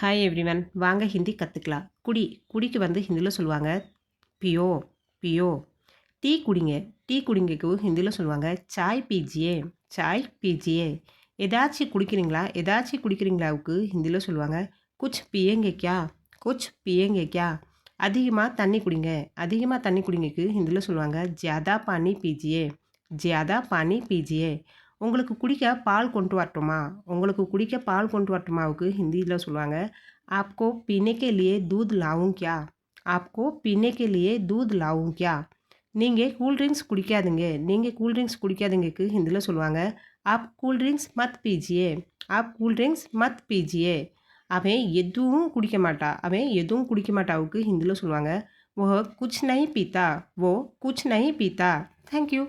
Hi everyone, வாங்க ஹிந்தி கற்றுக்கலாம். குடிக்கு வந்து ஹிந்தியில் சொல்லுவாங்க பியோ பியோ. டீ குடிங்கக்கு ஹிந்தியில் சொல்லுவாங்க சாய் பீஜியே சாய் பீஜியே. ஏதாச்சும் குடிக்கிறீங்களாவுக்கு ஹிந்தியில் சொல்லுவாங்க குச் பியேங்கே கியா குச் பியேங்கே கியா. அதிகமாக தண்ணி குடிங்கக்கு ஹிந்தியில் சொல்லுவாங்க ஜியாதா பானி பீஜியே ஜியாதா பானி பீஜியே. உங்களுக்கு குடிக்க பால் கொண்டு வரட்டுமாவுக்கு ஹிந்தியில் சொல்லுவாங்க आपको पीने के लिए दूध लाऊं क्या आपको पीने के लिए दूध लाऊं क्या. நீங்கள் கூல்ட்ரிங்க்ஸ் குடிக்காதுங்கக்கு ஹிந்தியில் சொல்லுவாங்க आप கூல் ட்ரிங்க்ஸ் மத் பீஜியே. அவன் எதுவும் குடிக்க மாட்டாவுக்கு ஹிந்தியில் சொல்லுவாங்க वो कुछ नहीं पीता थैंक यू.